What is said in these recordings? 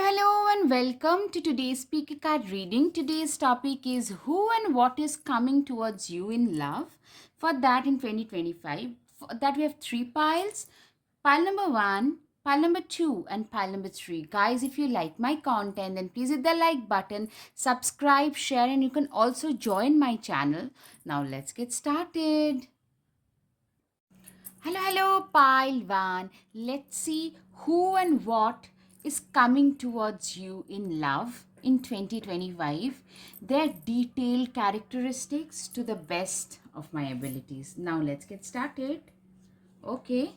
Hello, and welcome to today's speaker card reading. Today's topic is who and what is coming towards you in love. For that, in 2025, for that we have three piles. Pile number one, pile number two, and pile number three. Guys, if you like my content, then please hit the like button, subscribe, share, and you can also join my channel. Now, let's get started. Hello, pile one. Let's see who and what is coming towards you in love in 2025. Their detailed characteristics to the best of my abilities. Now, let's get started. Okay.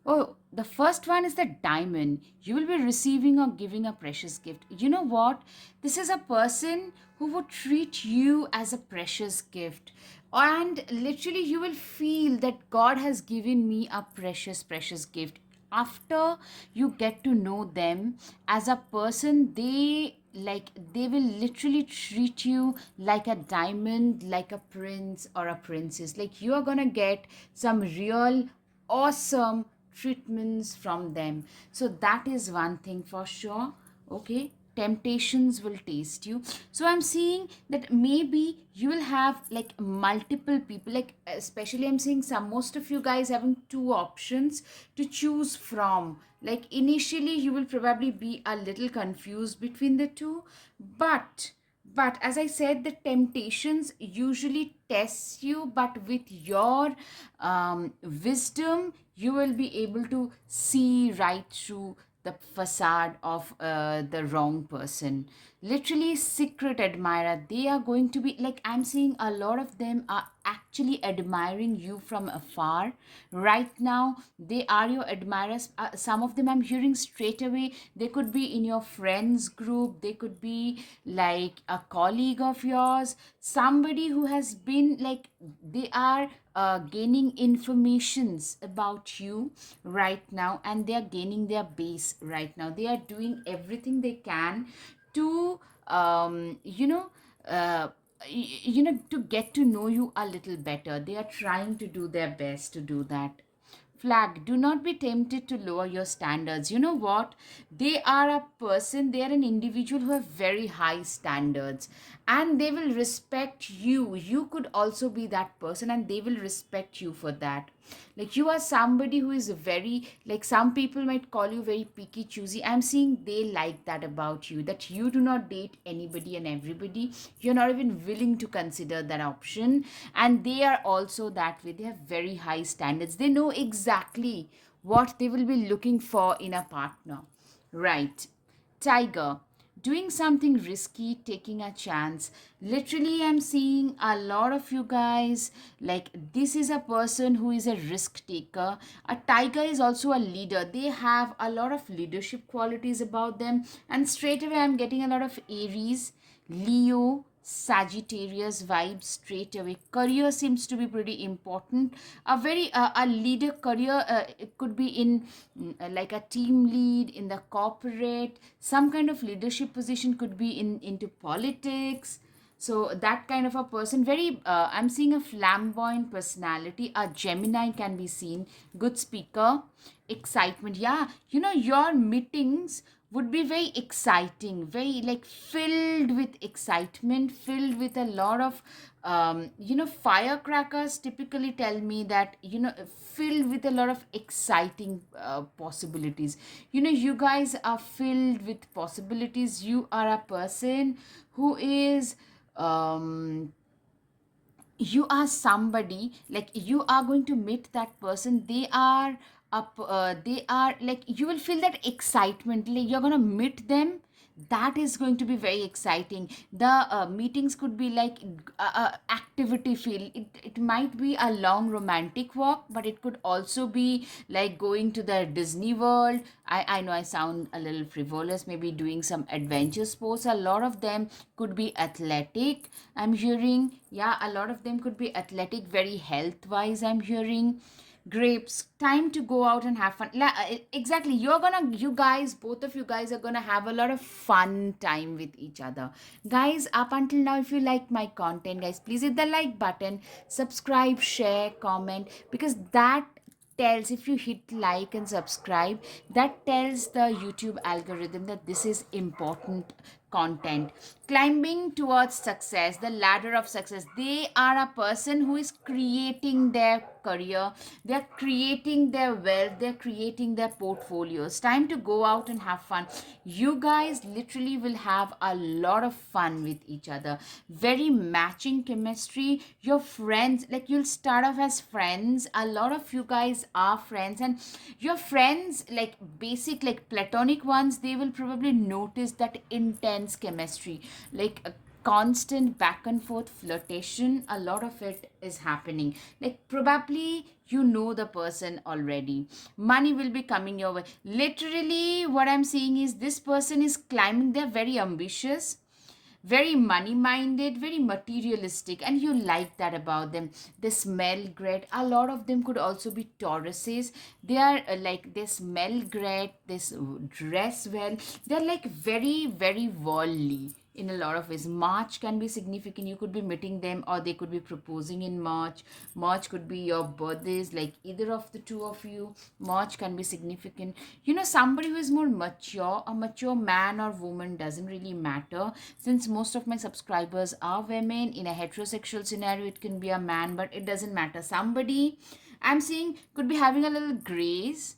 Oh, the first one is the diamond. You will be receiving or giving a precious gift. You know what? This is a person who would treat you as a precious gift. And literally, you will feel that God has given me a precious gift. After you get to know them as a person, they will literally treat you like a diamond, like a prince or a princess. Like you are gonna get some real awesome treatments from them. So that is one thing for sure. Okay, temptations will taste you. So I'm seeing that maybe you will have like multiple people, like especially I'm seeing some most of you guys having two options to choose from. Like initially you will probably be a little confused between the two, but as I said, the temptations usually test you, but with your wisdom you will be able to see right through the facade of the wrong person. Literally secret admirer, they are going to be like, I'm seeing a lot of them are actually admiring you from afar right now. They are your admirers. Some of them I'm hearing straight away, they could be in your friends group, they could be like a colleague of yours, somebody who has been like, they are gaining informations about you right now, and they are gaining their base right now. They are doing everything they can to uh, to get to know you a little better. They are trying to do their best to do that. Flag, do not be tempted to lower your standards. You know what? They are a person, they are an individual who have very high standards, and they will respect you. You could also be that person, and they will respect you for that. Like you are somebody who is very, like some people might call you very picky, choosy. I'm seeing they like that about you, that you do not date anybody and everybody. You're not even willing to consider that option. And they are also that way. They have very high standards. They know exactly what they will be looking for in a partner. Right. Tiger, doing something risky, taking a chance. Literally, I'm seeing a lot of you guys like, this is a person who is a risk taker. A tiger is also a leader. They have a lot of leadership qualities about them. And straight away, I'm getting a lot of Aries, Leo, Sagittarius vibes straight away. Career seems to be pretty important. A leader career, it could be in like a team lead in the corporate. Some kind of leadership position could be in into politics. So that kind of a person, very I'm seeing a flamboyant personality. A Gemini can be seen, good speaker, excitement. Yeah, your meetings would be very exciting, very like filled with excitement, filled with a lot of firecrackers typically tell me that, filled with a lot of exciting possibilities. You guys are filled with possibilities. You are a person who is you are somebody, like you are going to meet that person. They are up they are like, you will feel that excitement, like you're going to meet them. That is going to be very exciting. The meetings could be like activity feel. It might be a long romantic walk, but it could also be like going to the Disney World. I know I sound a little frivolous, maybe doing some adventure sports. A lot of them could be athletic, I'm hearing. Yeah, a lot of them could be athletic, very health wise, I'm hearing. Grapes, time to go out and have fun. Exactly, you guys, both of you guys are gonna have a lot of fun time with each other. Guys, up until now, if you like my content, guys, please hit the like button, subscribe, share, comment, because that tells, if you hit like and subscribe, that tells the YouTube algorithm that this is important content. Climbing towards success, the ladder of success, they are a person who is creating their career, they're creating their wealth, they're creating their portfolios. Time to go out and have fun. You guys literally will have a lot of fun with each other. Very matching chemistry. Your friends, like, you'll start off as friends. A lot of you guys are friends, and your friends, like basic, like platonic ones, they will probably notice that intense chemistry, like a constant back and forth flirtation. A lot of it is happening, like probably you know the person already. Money will be coming your way. Literally what I'm seeing is this person is climbing. They're very ambitious, very money minded, very materialistic, and you like that about them. They smell great. A lot of them could also be Tauruses. They are like, they smell great, they dress well, they're like very, very worldly in a lot of ways. March can be significant. You could be meeting them, or they could be proposing in March. March could be your birthdays, like either of the two of you. March can be significant. You know, somebody who is more mature, a mature man or woman, doesn't really matter. Since most of my subscribers are women, in a heterosexual scenario, it can be a man, but it doesn't matter. Somebody I'm seeing could be having a little grace.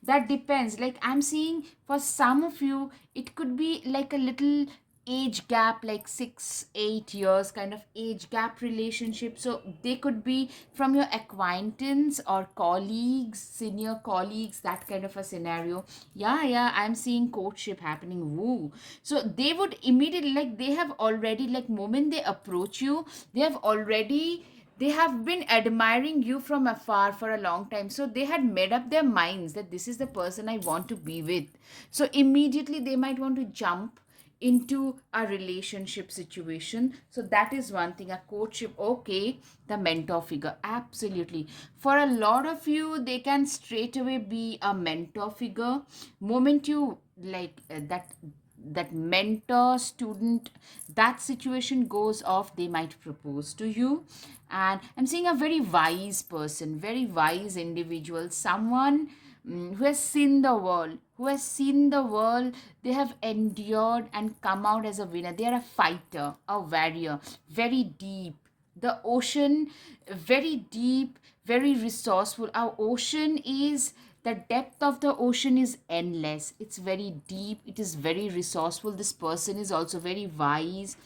That depends. Like, I'm seeing for some of you, it could be like a little age gap, like 6-8 years kind of age gap relationship. So they could be from your acquaintance or colleagues, senior colleagues, that kind of a scenario. Yeah, I'm seeing courtship happening. Woo. So they would immediately, like, they have already, like, moment they approach you, they have been admiring you from afar for a long time. So they had made up their minds that this is the person I want to be with. So immediately they might want to jump into a relationship situation. So that is one thing. A courtship, okay. The mentor figure, absolutely. For a lot of you, they can straight away be a mentor figure. Moment you like that mentor student, that situation goes off, they might propose to you. And I'm seeing a very wise person, very wise individual, someone who has seen the world, they have endured and come out as a winner. They are a fighter, a warrior, very deep. The ocean, very deep, very resourceful. Our ocean is, the depth of the ocean is endless. It's very deep, it is very resourceful. This person is also very wise.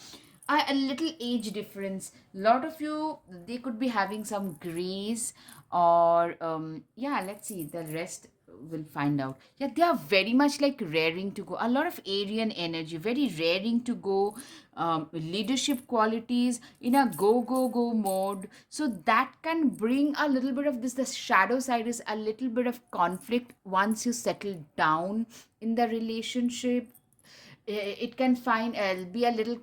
A little age difference. Lot of you, they could be having some grace, or yeah, let's see the rest, will find out. Yeah, they are very much like raring to go. A lot of Aryan energy, very raring to go. Leadership qualities, in a go mode. So that can bring a little bit of this. The shadow side is a little bit of conflict once you settle down in the relationship. It can find be a little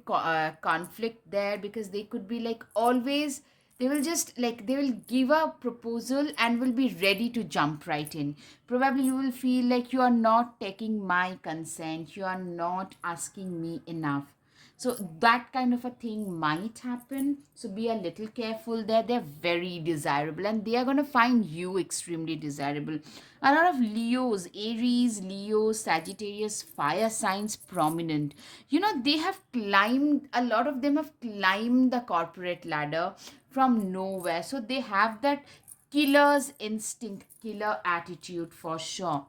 conflict there, because they could be like always, they will just like, they will give a proposal and will be ready to jump right in. Probably you will feel like you are not taking my consent, you are not asking me enough. So that kind of a thing might happen. So be a little careful there. They're very desirable, and they are going to find you extremely desirable. A lot of Leos, Aries, Leo, Sagittarius, fire signs prominent. You know, they have climbed, a lot of them have climbed the corporate ladder from nowhere. So they have that killer's instinct, killer attitude for sure.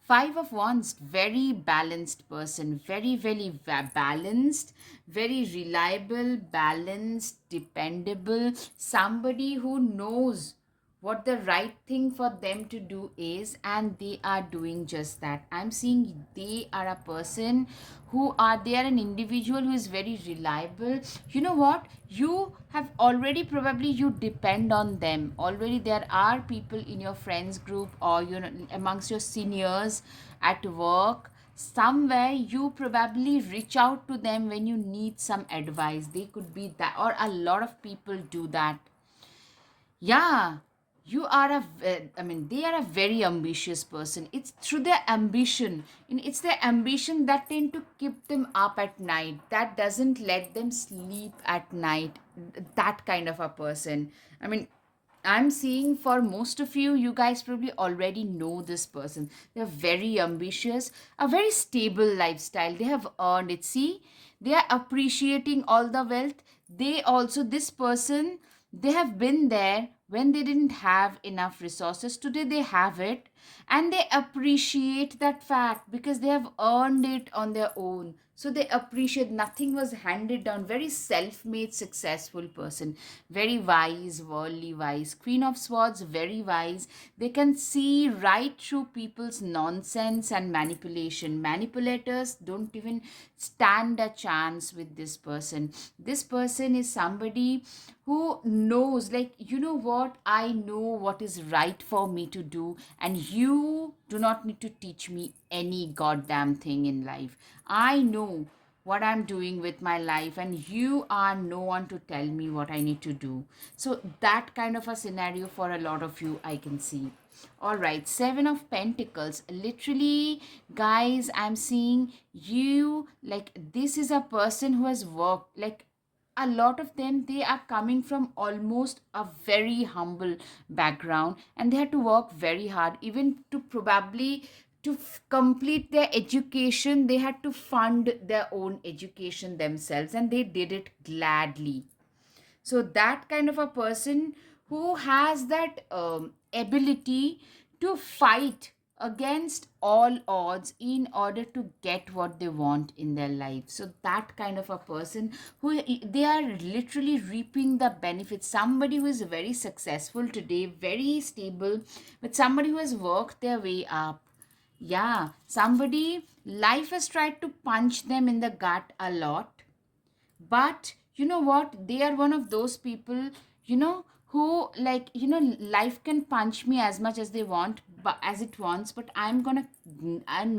Five of Wands, very balanced person, very, very balanced, very reliable, balanced, dependable, somebody who knows what the right thing for them to do is, and they are doing just that. I'm seeing they are a person who are, they are an individual who is very reliable. You know what, you have already, probably you depend on them already. There are people in your friends group, or you know, amongst your seniors at work, somewhere you probably reach out to them when you need some advice. They could be that, or a lot of people do that. Yeah, you are I mean, they are a very ambitious person. It's through their ambition, and it's their ambition that tend to keep them up at night, that doesn't let them sleep at night. That kind of a person. I mean, I'm seeing for most of you, you guys probably already know this person. They're very ambitious, a very stable lifestyle. They have earned it. See, they are appreciating all the wealth. They also, this person, they have been there when they didn't have enough resources. Today they have it, and they appreciate that fact because they have earned it on their own. So they appreciate, nothing was handed down. Very self-made successful person, very wise, worldly wise. Queen of Swords, very wise. They can see right through people's nonsense and manipulation. Manipulators don't even stand a chance with this person. This person is somebody who knows, like, you know what, I know what is right for me to do, and you do not need to teach me any goddamn thing in life. I know what I'm doing with my life, and you are no one to tell me what I need to do. So that kind of a scenario for a lot of you, I can see. All right, Seven of Pentacles. Literally, guys, I'm seeing you, like, this is a person who has worked, like, a lot of them, they are coming from almost a very humble background, and they had to work very hard, even to probably to complete their education. They had to fund their own education themselves, and they did it gladly. So that kind of a person who has that ability to fight against all odds in order to get what they want in their life. So that kind of a person who, they are literally reaping the benefits. Somebody who is very successful today, very stable, but somebody who has worked their way up. Yeah, somebody, life has tried to punch them in the gut a lot, but you know what, they are one of those people, who, like, life can punch me as much as they want, but as it wants, but I'm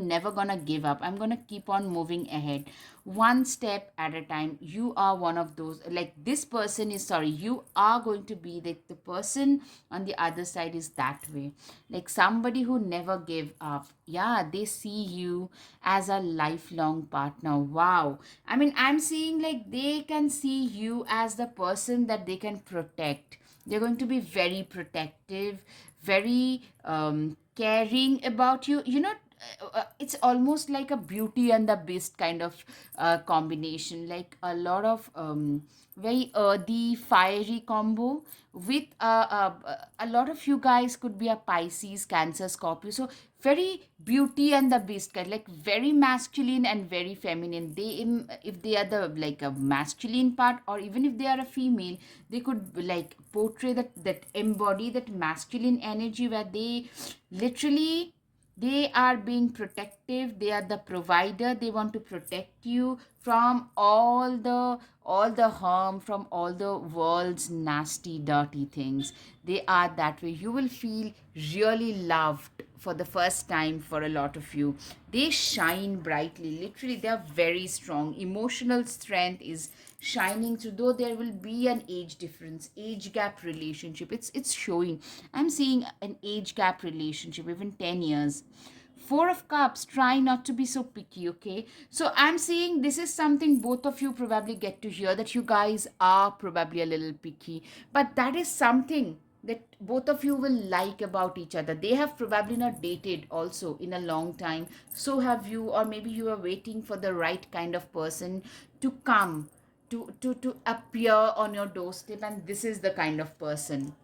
never gonna give up. I'm gonna keep on moving ahead, one step at a time. You are one of those, like, this person is, sorry, you are going to be the person on the other side is that way, like somebody who never gave up. Yeah, they see you as a lifelong partner. Wow. I mean, I'm seeing, like, they can see you as the person that they can protect. They're going to be very protective, very caring about you. It's almost like a Beauty and the Beast kind of combination, like a lot of very earthy, fiery combo with a lot of you guys could be a Pisces, Cancer, Scorpio. So very Beauty and the Beast kind, like very masculine and very feminine. If they are the, like, a masculine part, or even if they are a female, they could, like, portray that embody that masculine energy, where they literally, they are being protective. They are the provider. They want to protect you from all the harm, from all the world's nasty dirty things. They are that way. You will feel really loved for the first time. For a lot of you, they shine brightly. Literally, they are very strong. Emotional strength is shining through, though there will be an age difference, age gap relationship. It's showing. I'm seeing an age gap relationship, even 10 years. Four of Cups, try not to be so picky, okay? So I'm seeing this is something both of you probably get to hear, that you guys are probably a little picky, but that is something that both of you will like about each other. They have probably not dated also in a long time. So have you, or maybe you are waiting for the right kind of person to come, to appear on your doorstep, and this is the kind of person.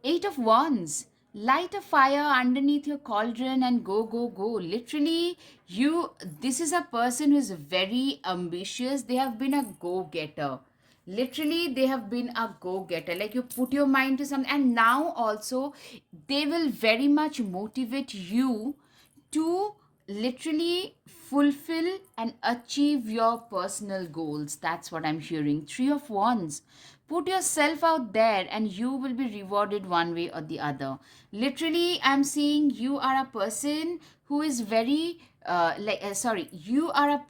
Eight of Wands. Light a fire underneath your cauldron and go, go, go. Literally, this is a person who is very ambitious. They have been a go getter. Literally, they have been a go getter. Like, you put your mind to something, and now also they will very much motivate you to literally fulfill and achieve your personal goals. That's what I'm hearing. Three of Wands. Put yourself out there and you will be rewarded one way or the other. Literally, I'm seeing you are a person who is very, sorry, you are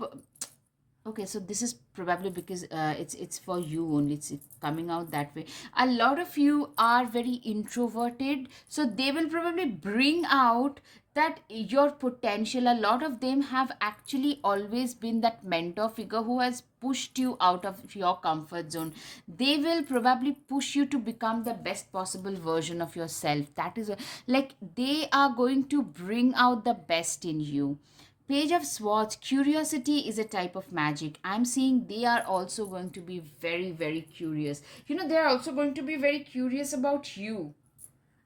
a Okay, so this is probably because it's for you only. It's coming out that way. A lot of you are very introverted, so they will probably bring out that your potential. A lot of them have actually always been that mentor figure who has pushed you out of your comfort zone. They will probably push you to become the best possible version of yourself. That is like they are going to bring out the best in you. Page of Swords, curiosity is a type of magic. I'm seeing they are also going to be very, very curious. They're also going to be very curious about you.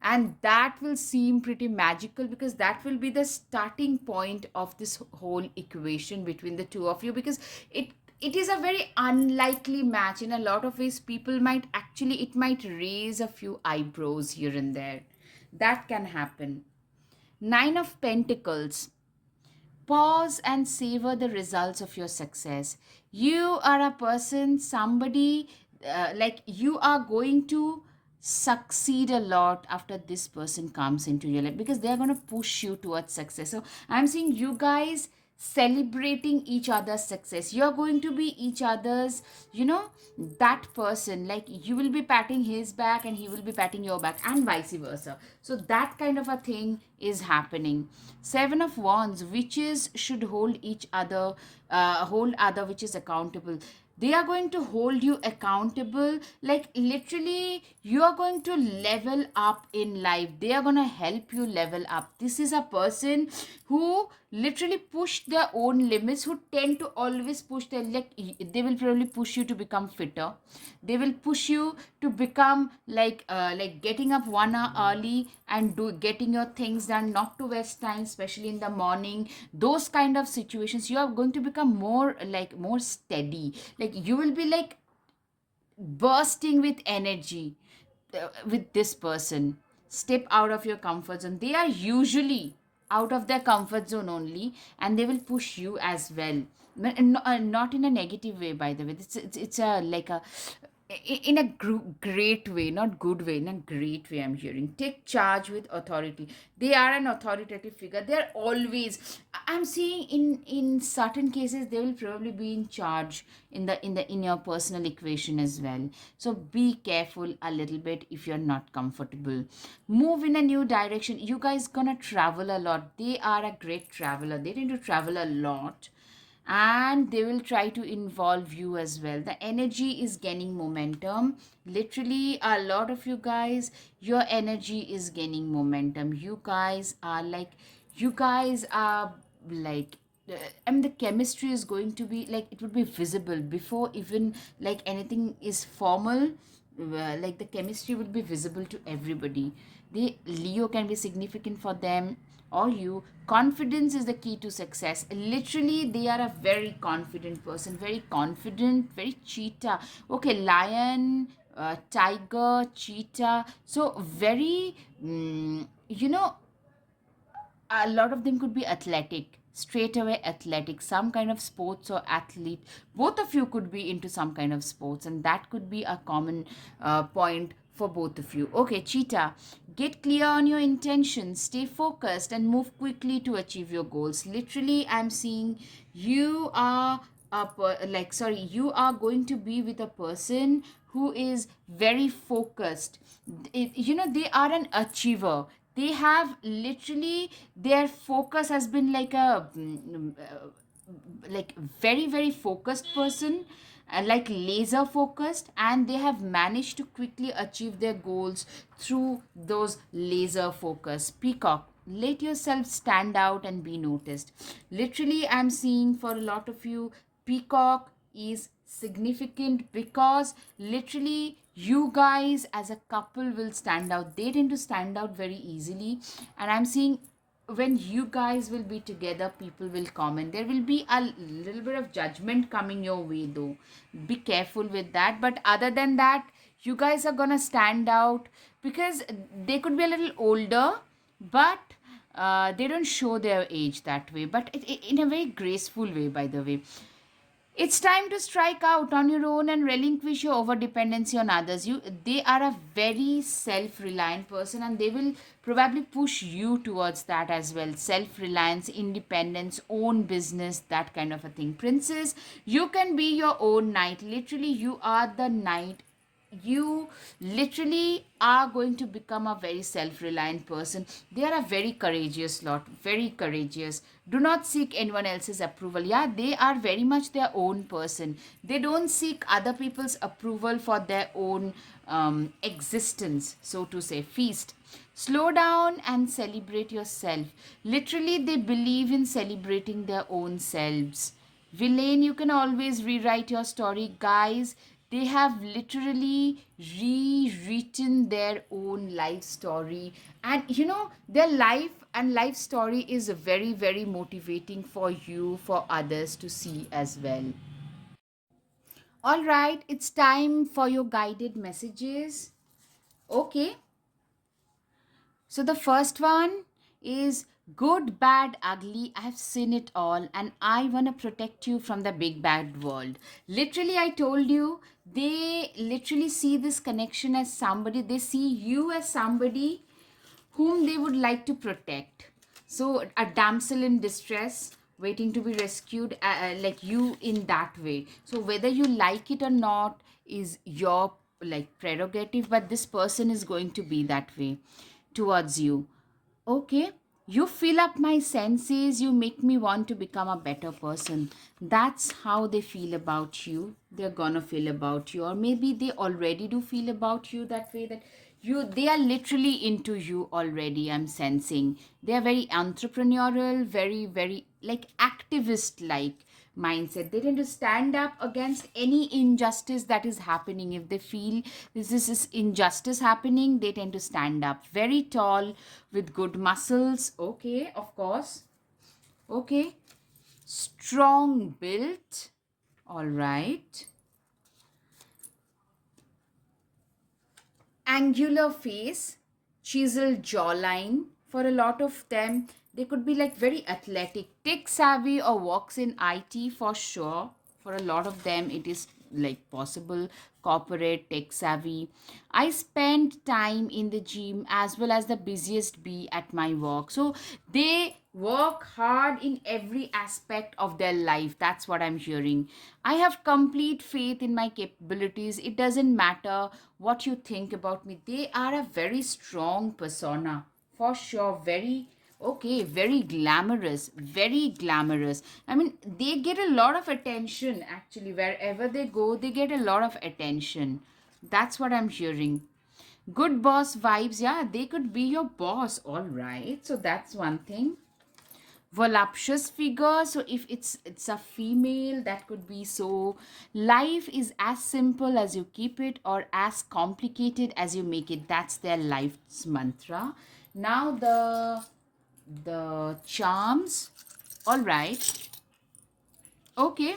And that will seem pretty magical because that will be the starting point of this whole equation between the two of you, because it is a very unlikely match. In a lot of ways, people might actually, it might raise a few eyebrows here and there. That can happen. Nine of Pentacles. Pause and savor the results of your success. You are a person, somebody, like you are going to succeed a lot after this person comes into your life, because they're going to push you towards success. So I'm seeing you guys celebrating each other's success. You're going to be each other's, that person. Like you will be patting his back and he will be patting your back, and vice versa. So that kind of a thing is happening. Seven of Wands, witches should hold each other, hold other witches accountable. They are going to hold you accountable. Like literally you are going to level up in life. They are going to help you level up. This is a person who literally push their own limits, who tend to always push their, like they will probably push you to become fitter. They will push you to become like getting up 1 hour early and do getting your things done, not to waste time, especially in the morning. Those kind of situations, you are going to become more steady. Like you will be like bursting with energy with this person. Step out of your comfort zone. They are usually out of their comfort zone only, and they will push you as well. Not in a negative way, by the way. It's a like a in a great way, not good way, in a great way. I'm hearing take charge with authority. They are an authoritative figure. They're always, I'm seeing in certain cases they will probably be in charge in your personal equation as well. So be careful a little bit if you're not comfortable. Move in a new direction. You guys gonna travel a lot. They are a great traveler. They tend to travel a lot, and they will try to involve you as well. The energy is gaining momentum. Literally a lot of you guys, your energy is gaining momentum. You guys are like I mean, the chemistry is going to be like, it would be visible before even like anything is formal. Like the chemistry would be visible to everybody. The Leo can be significant for them or you. Confidence is the key to success. Literally they are a very confident person, very confident, very cheetah. Okay, lion, tiger, cheetah. So very a lot of them could be athletic, straight away athletic, some kind of sports or athlete. Both of you could be into some kind of sports, and that could be a common point for both of you. Okay, cheetah, get clear on your intentions, stay focused, and move quickly to achieve your goals. Literally I'm seeing you are you are going to be with a person who is very focused. They are an achiever. They have literally, their focus has been like a like very very focused person, like laser focused, and they have managed to quickly achieve their goals through those laser focus. Peacock, let yourself stand out and be noticed. Literally I'm seeing for a lot of you, peacock is significant because literally you guys as a couple will stand out. They tend to stand out very easily, and I'm seeing when you guys will be together, people will comment. There will be a little bit of judgment coming your way though. Be careful with that. But other than that, you guys are gonna stand out because they could be a little older, but they don't show their age that way, but in a very graceful way, by the way. It's time to strike out on your own and relinquish your over dependency on others. They are a very self-reliant person, and they will probably push you towards that as well. Self-reliance, independence, own business, that kind of a thing. Princess, you can be your own knight. Literally, you are the knight. You literally are going to become a very self-reliant person. They are a very courageous lot, very courageous. Do not seek anyone else's approval. Yeah, they are very much their own person. They don't seek other people's approval for their own existence, so to say. Feast. Slow down and celebrate yourself. Literally, they believe in celebrating their own selves. Villain, you can always rewrite your story. Guys, they have literally rewritten their own life story. And their life story is very, very motivating for you, for others to see as well. All right, it's time for your guided messages. Okay, so the first one is good, bad, ugly. I've seen it all, and I want to protect you from the big bad world. Literally, I told you, they literally see this connection as somebody, they see you as somebody whom they would like to protect. So, a damsel in distress waiting to be rescued, like you in that way. So, whether you like it or not is your like prerogative, but this person is going to be that way towards you. Okay, you fill up my senses, you make me want to become a better person. That's how they feel about you. They're gonna feel about you, or maybe they already do feel about you that way, that they are literally into you already. I'm sensing they are very entrepreneurial, very, very like activist like mindset. They tend to stand up against any injustice that is happening. If they feel this is injustice happening, they tend to stand up. Very tall with good muscles. Okay, of course. Okay. Strong built. All right. Angular face, chiseled jawline. For a lot of them, they could be like very athletic, tech savvy, or works in IT for sure. For a lot of them, it is like possible. Corporate, tech savvy. I spend time in the gym as well as the busiest bee at my work. So they work hard in every aspect of their life. That's what I'm hearing. I have complete faith in my capabilities. It doesn't matter what you think about me. They are a very strong persona for sure. Very okay, very glamorous, very glamorous. I mean, they get a lot of attention actually. Wherever they go, they get a lot of attention. That's what I'm hearing. Good boss vibes. Yeah, they could be your boss. All right. So that's one thing. Voluptuous figure. So if it's a female, that could be. So life is as simple as you keep it, or as complicated as you make it. That's their life's mantra. Now the charms. All right. Okay,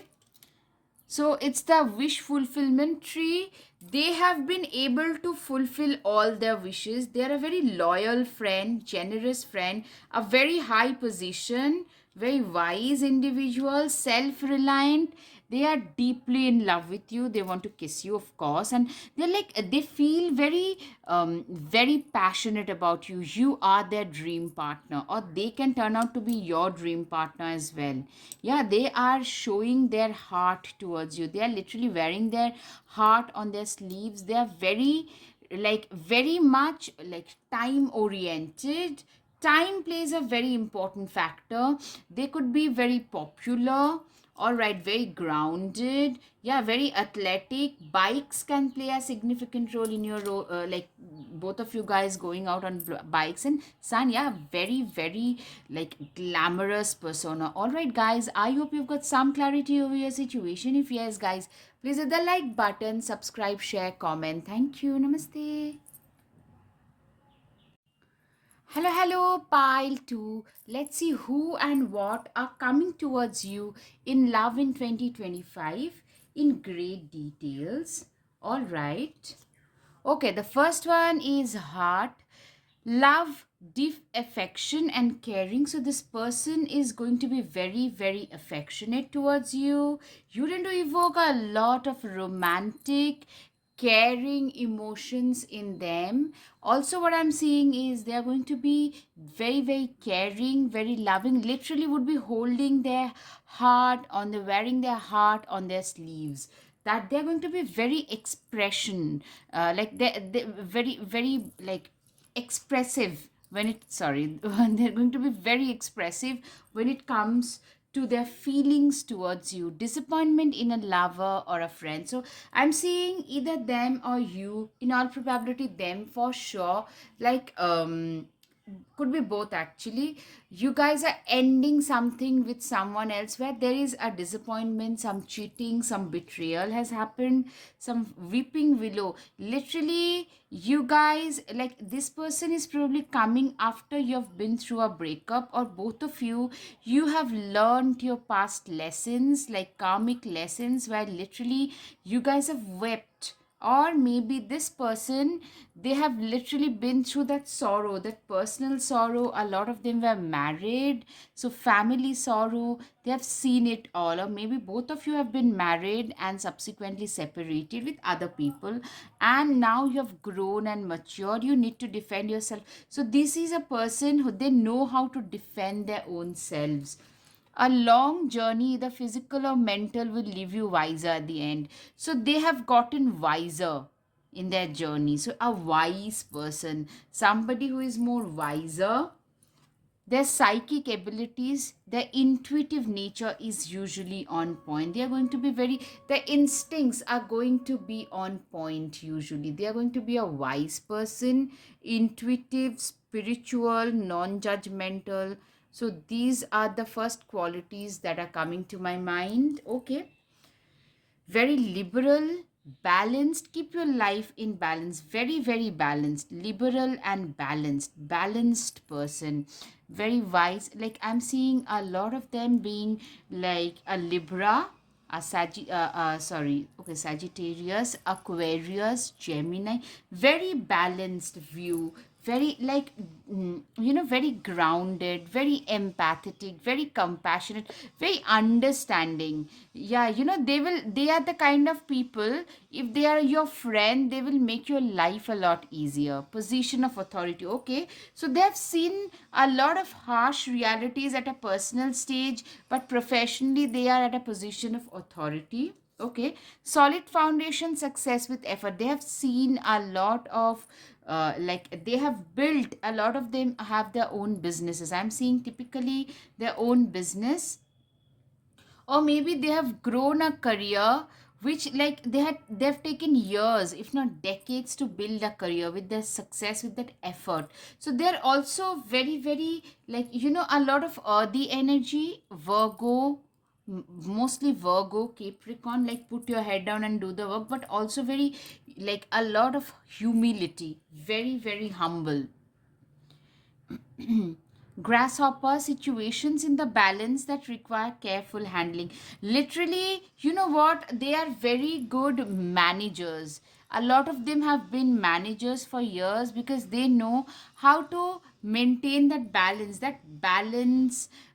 so it's the wish fulfillment tree. They have been able to fulfill all their wishes. They are a very loyal friend, generous friend, a very high position, very wise individual, self reliant. They are deeply in love with you. They want to kiss you, of course, and they're like they feel very, very passionate about you. You are their dream partner, or they can turn out to be your dream partner as well. Yeah, they are showing their heart towards you. They are literally wearing their heart on their sleeves. They are very, like very much like time oriented. Time plays a very important factor. They could be very popular. All right, very grounded. Yeah, very athletic. Bikes can play a significant role in your like both of you guys going out on bikes. And Sun, yeah, very, very like glamorous persona. All right, guys, I hope you've got some clarity over your situation. If yes, guys, please hit the like button, subscribe, share, comment. Thank you. Namaste. Hello, hello, pile 2. Let's see who and what are coming towards you in love in 2025 in great details. All right. Okay, the first one is heart. Love deep affection and caring. So this person is going to be very, very affectionate towards you. You tend to evoke a lot of romantic, caring emotions in them. Also, what I'm seeing is they are going to be very, very caring, very loving. Literally, would be holding their heart on the wearing their heart on their sleeves. That they're going to be very expression, like they very, very like expressive when it sorry they're going to be very expressive when it comes to their feelings towards you. Disappointment in a lover or a friend. So I'm seeing either them or you, in all probability them for sure. Like could be both actually. You guys are ending something with someone else where there is a disappointment, some cheating, some betrayal has happened, some weeping willow. Literally, you guys, like this person is probably coming after you've been through a breakup, or both of you have learned your past lessons, like karmic lessons, where literally you guys have wept. Or maybe this person, they have literally been through that sorrow, that personal sorrow. A lot of them were married, so family sorrow, they have seen it all. Or maybe both of you have been married and subsequently separated with other people, and now you have grown and matured, you need to defend yourself. So this is a person who, they know how to defend their own selves. A long journey, either physical or mental, will leave you wiser at the end. So they have gotten wiser in their journey. So a wise person, somebody who is more wiser, their psychic abilities, their intuitive nature is usually on point. They are going to be very, their instincts are going to be on point usually. They are going to be a wise person, intuitive, spiritual, non judgmental. So these are the first qualities that are coming to my mind. Okay, very liberal, balanced. Keep your life in balance. Very, very balanced, liberal and balanced person. Very wise. Like I'm seeing a lot of them being like a Libra, a Sagittarius, Aquarius, Gemini. Very balanced view, very like very grounded, very empathetic, very compassionate, very understanding. Yeah, they are the kind of people, if they are your friend, they will make your life a lot easier. Position of authority. Okay, so they have seen a lot of harsh realities at a personal stage, but professionally they are at a position of authority. Okay, solid foundation, success with effort. They have seen a lot of like they have built, a lot of them have their own businesses. I'm seeing typically their own business, or maybe they have grown a career which, like, they've taken years if not decades to build a career with their success, with that effort. So they're also very, very, like, a lot of earthy energy. Virgo, mostly Virgo, Capricorn, like put your head down and do the work, but also very, like, a lot of humility, very, very humble. Grasshopper, situations in the balance that require careful handling. Literally, you know what, they are very good managers. A lot of them have been managers for years because they know how to maintain that balance,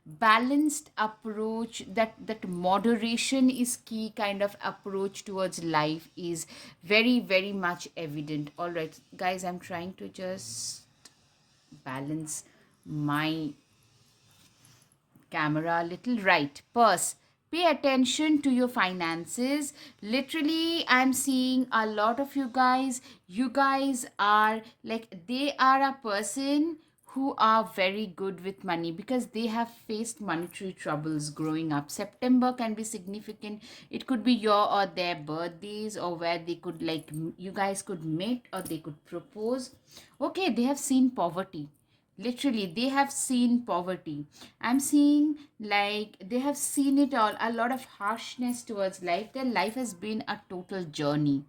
balanced approach, that moderation is key kind of approach towards life is very, very much evident. All right, guys, I'm trying to just balance my camera a little. Right, purse, pay attention to your finances. Literally, I'm seeing a lot of you guys are like, they are a person who are very good with money because they have faced monetary troubles growing up. September can be significant. It could be your or their birthdays, or where they could, like, you guys could meet or they could propose. Okay, they have seen poverty. Literally, they have seen poverty. I'm seeing, like, they have seen it all, a lot of harshness towards life. Their life has been a total journey.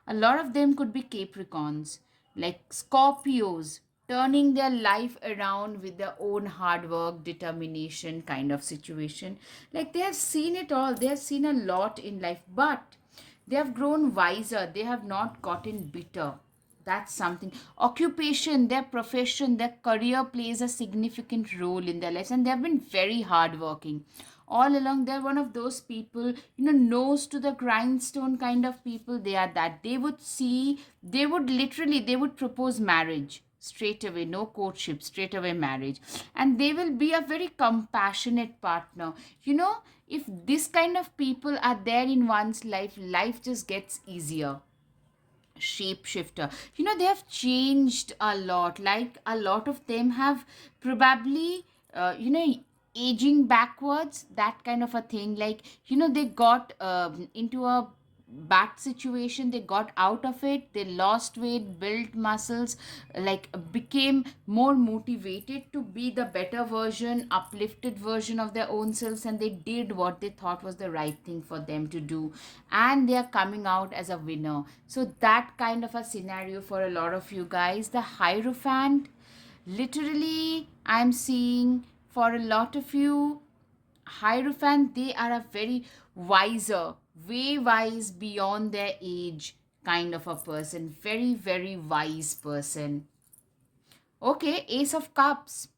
A lot of them could be Capricorns, like Scorpios, turning their life around with their own hard work, determination kind of situation. Like, they have seen it all, they have seen a lot in life, but they have grown wiser, they have not gotten bitter. That's something. Occupation, their profession, their career plays a significant role in their lives, and they have been very hardworking. All along, they're one of those people, nose to the grindstone kind of people. They are that. They would literally, they would propose marriage straight away, no courtship, straight away marriage. And they will be a very compassionate partner. You know, if this kind of people are there in one's life, life just gets easier. Shapeshifter, they have changed a lot. Like a lot of them have probably aging backwards, that kind of a thing. Like, they got into a bad situation, they got out of it, they lost weight, built muscles, like became more motivated to be the better version, uplifted version of their own selves, and they did what they thought was the right thing for them to do, and they are coming out as a winner. So that kind of a scenario for a lot of you guys. The Hierophant, literally I'm seeing for a lot of you, Hierophant, they are a very wiser, way wise beyond their age kind of a person. Very, very wise person. Okay, Ace of Cups.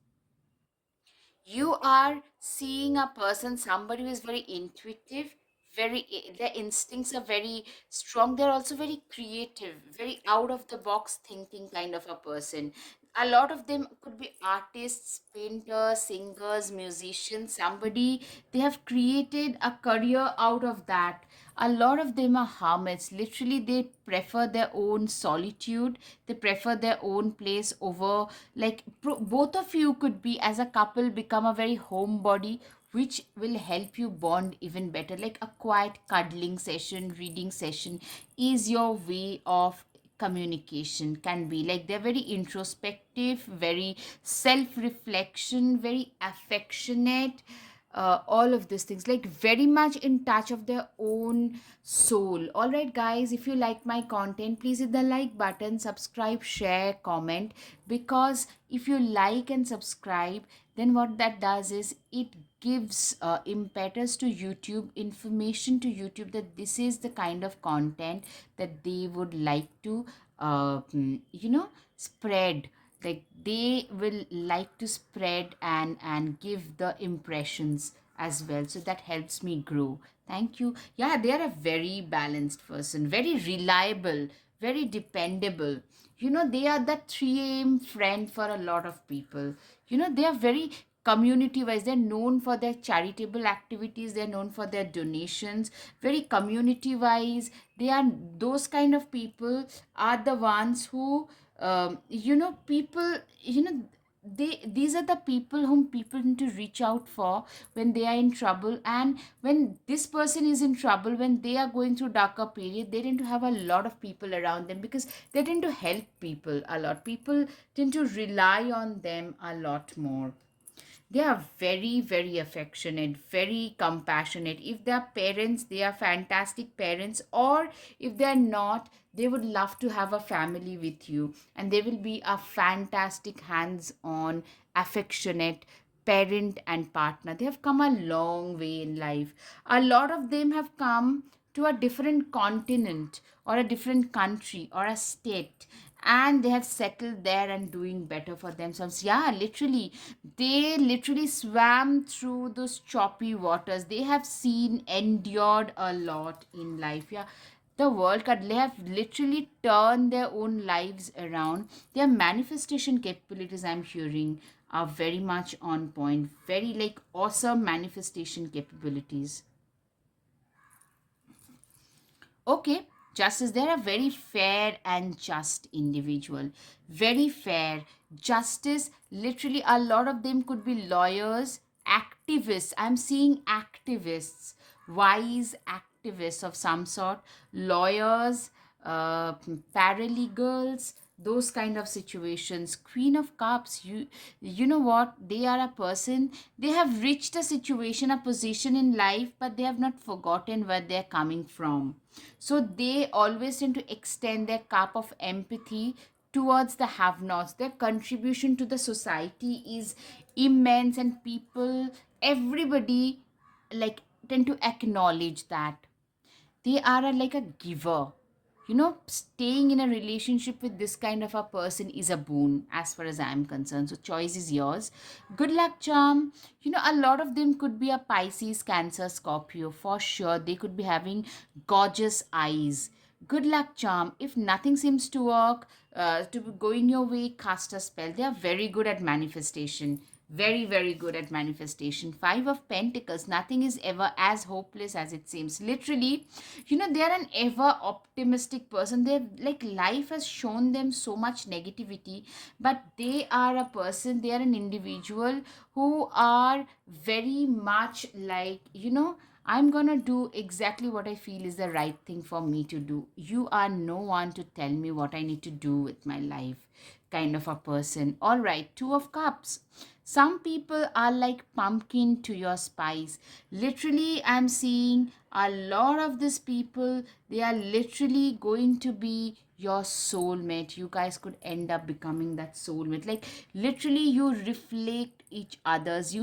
You are seeing a person, somebody who is very intuitive, their instincts are very strong. They're also very creative, very out of the box thinking kind of a person. A lot of them could be artists, painters, singers, musicians. Somebody, they have created a career out of that. A lot of them are hermits. Literally, they prefer their own solitude, they prefer their own place over, like, both of you could be, as a couple, become a very homebody, which will help you bond even better. Like a quiet cuddling session, reading session is your way of communication. Can be like they're very introspective, very self reflection, very affectionate, all of these things, like very much in touch of their own soul. All right, guys, if you like my content, please hit the like button, subscribe, share, comment, because if you like and subscribe, then what that does is it gives impetus to YouTube, information to YouTube, that this is the kind of content that they would like to spread. Like they will like to spread and give the impressions as well, so that helps me grow. Thank you. Yeah, they are a very balanced person, very reliable, very dependable. They are the 3 a.m. friend for a lot of people. They are very community wise. They're known for their charitable activities, they're known for their donations, very community wise. They are those kind of people, are the ones who, people, these are the people whom people need to reach out for when they are in trouble. And when this person is in trouble, when they are going through darker period, they tend to have a lot of people around them, because they tend to help people a lot. People tend to rely on them a lot more. They are very, very affectionate, very compassionate. If they are parents, they are fantastic parents, or if they are not, they would love to have a family with you, and they will be a fantastic hands on, affectionate parent and partner. They have come a long way in life. A lot of them have come to a different continent or a different country or a state, and they have settled there and doing better for themselves. Yeah, literally, they literally swam through those choppy waters. They have seen, endured a lot in life. Yeah, the world card, they have literally turned their own lives around. Their manifestation capabilities, I'm hearing, are very much on point. Very like awesome manifestation capabilities. Okay, justice. They're a very fair and just individual. Very fair. Justice, literally, a lot of them could be lawyers, activists. I'm seeing activists, wise activists of some sort, lawyers, paralegals, those kind of situations. Queen of Cups, you know what, they are a person, they have reached a situation, a position in life, but they have not forgotten where they're coming from. So they always tend to extend their cup of empathy towards the have nots. Their contribution to the society is immense, and people, everybody, like, tend to acknowledge that. They are like a giver. Staying in a relationship with this kind of a person is a boon as far as I'm concerned. So choice is yours. Good luck charm. A lot of them could be a Pisces, Cancer, Scorpio. For sure, they could be having gorgeous eyes. Good luck charm. If nothing seems to work, to be going your way, cast a spell. They are very good at manifestation. Very, very good at manifestation. Five of Pentacles. Nothing is ever as hopeless as it seems. Literally, they are an ever optimistic person. They're like, life has shown them so much negativity, but they are a person, they are an individual who are very much like, I'm gonna do exactly what I feel is the right thing for me to do. You are no one to tell me what I need to do with my life, kind of a person. All right, Two of Cups. Some people are like pumpkin to your spice. Literally, I'm seeing a lot of these people, they are literally going to be your soulmate. You guys could end up becoming that soulmate. Like, literally, you reflect each other's,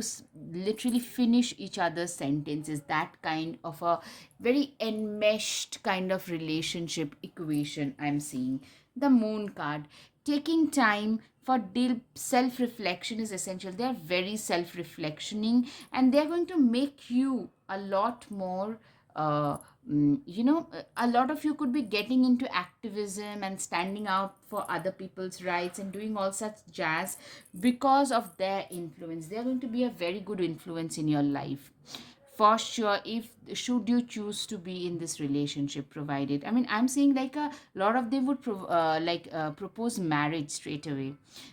literally finish each other's sentences. That kind of a very enmeshed kind of relationship equation I'm seeing. The Moon card. Taking time for deep self reflection is essential. They are very self reflectioning, and they're going to make you a lot more. Uh, a lot of you could be getting into activism and standing out for other people's rights and doing all such jazz because of their influence. They are going to be a very good influence in your life, for sure. If should you choose to be in this relationship, provided, I mean, I'm seeing like a lot of them would propose marriage straight away.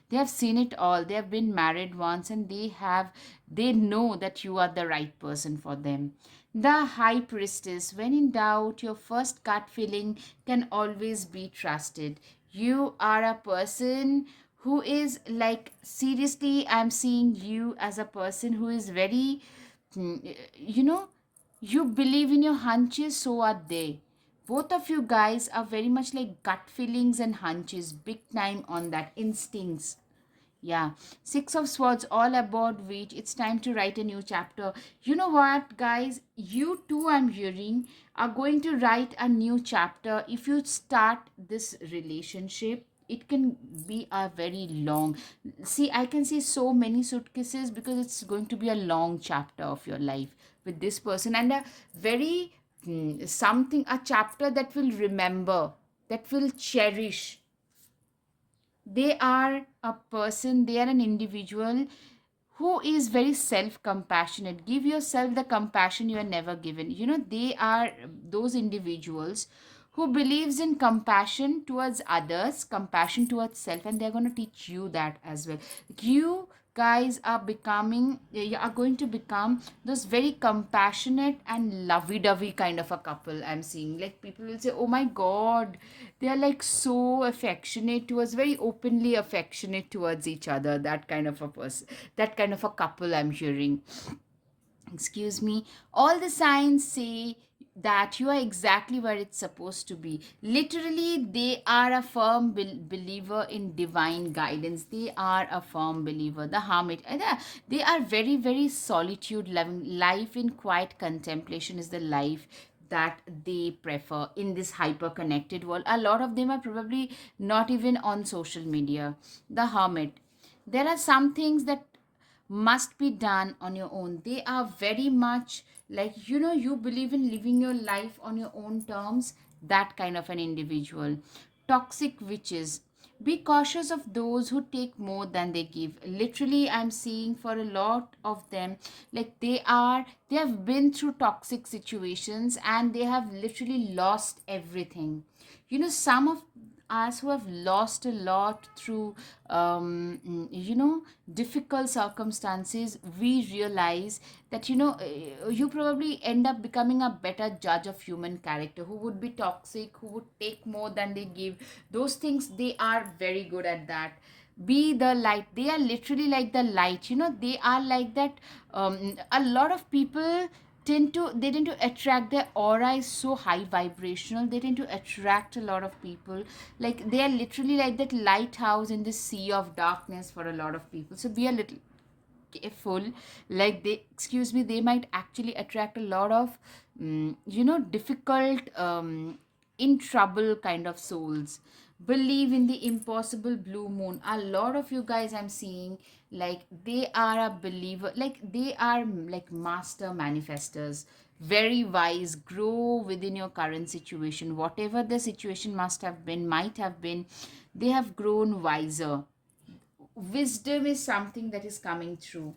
They have seen it all, they have been married once, and they know that you are the right person for them. The High Priestess. When in doubt, your first gut feeling can always be trusted. You are a person who is like, seriously, I'm seeing you as a person who is very, Hmm, you know, you believe in your hunches, so are they. Both of you guys are very much like gut feelings and hunches, big time on that, instincts. Yeah, Six of Swords, all about which it's time to write a new chapter. You know what, guys? You too, I'm hearing, are going to write a new chapter. If you start this relationship, it can be a very long. See, I can see so many suitcases because it's going to be a long chapter of your life with this person, and a very something, a chapter that will remember, that will cherish. They are a person, they are an individual who is very self compassionate. Give yourself the compassion you are never given. They are those individuals who believes in compassion towards others, compassion towards self, and they're going to teach you that as well. You guys are becoming, you are going to become those very compassionate and lovey-dovey kind of a couple. I'm seeing like people will say, oh my god, they are like so affectionate towards, very openly affectionate towards each other. That kind of a person, that kind of a couple I'm hearing. Excuse me. All the signs say that you are exactly where it's supposed to be. Literally, they are a firm believer in divine guidance. They are a firm believer. The Hermit. They are very, very solitude loving. Life in quiet contemplation is the life that they prefer in this hyper connected world. A lot of them are probably not even on social media. The Hermit. There are some things that must be done on your own. They are very much like, you believe in living your life on your own terms, that kind of an individual. Toxic witches. Be cautious of those who take more than they give. Literally, I'm seeing for a lot of them, like they have been through toxic situations and they have literally lost everything. Some of us who have lost a lot through difficult circumstances, we realize that you probably end up becoming a better judge of human character. Who would be toxic, who would take more than they give, those things, they are very good at that. Be the light. They are literally like the light. They are like that. A lot of people tend to attract, their aura is so high vibrational, they tend to attract a lot of people. Like, they are literally like that lighthouse in the sea of darkness for a lot of people. So be a little careful. Like, they, excuse me, they might actually attract a lot of difficult in trouble kind of souls. Believe in the impossible blue moon. A lot of you guys I'm seeing, like they are a believer, like they are like master manifestors, very wise, grow within your current situation. Whatever the situation must have been, might have been, they have grown wiser. Wisdom is something that is coming through.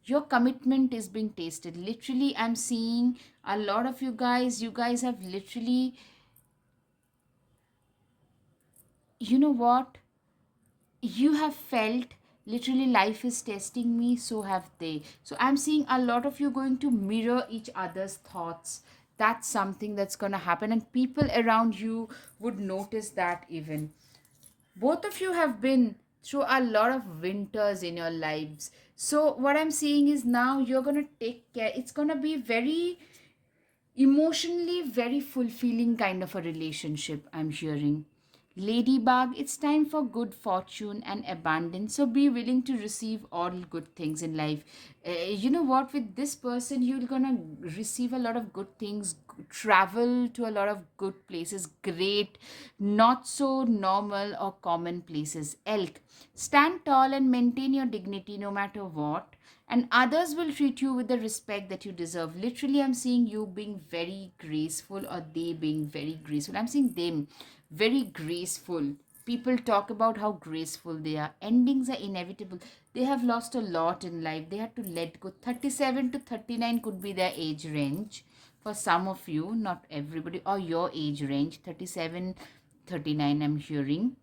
Your commitment is being tasted. Literally, I'm seeing a lot of you guys have literally, you know what? You have felt literally life is testing me, so have they. So I'm seeing a lot of you going to mirror each other's thoughts. That's something that's going to happen, and people around you would notice that even. Both of you have been through a lot of winters in your lives. So what I'm seeing is now you're going to take care. It's going to be very emotionally very fulfilling kind of a relationship, I'm hearing. Ladybug, it's time for good fortune and abundance. So be willing to receive all good things in life. You know what? With this person, you're gonna receive a lot of good things. Travel to a lot of good places. Great, not so normal or common places. Elk, stand tall and maintain your dignity no matter what, and others will treat you with the respect that you deserve. Literally, I'm seeing you being very graceful or they being very graceful. I'm seeing them very graceful. People talk about how graceful they are. Endings are inevitable. They have lost a lot in life. They had to let go. 37 to 39 could be their age range for some of you, not everybody, or your age range. 37, 39, I'm hearing.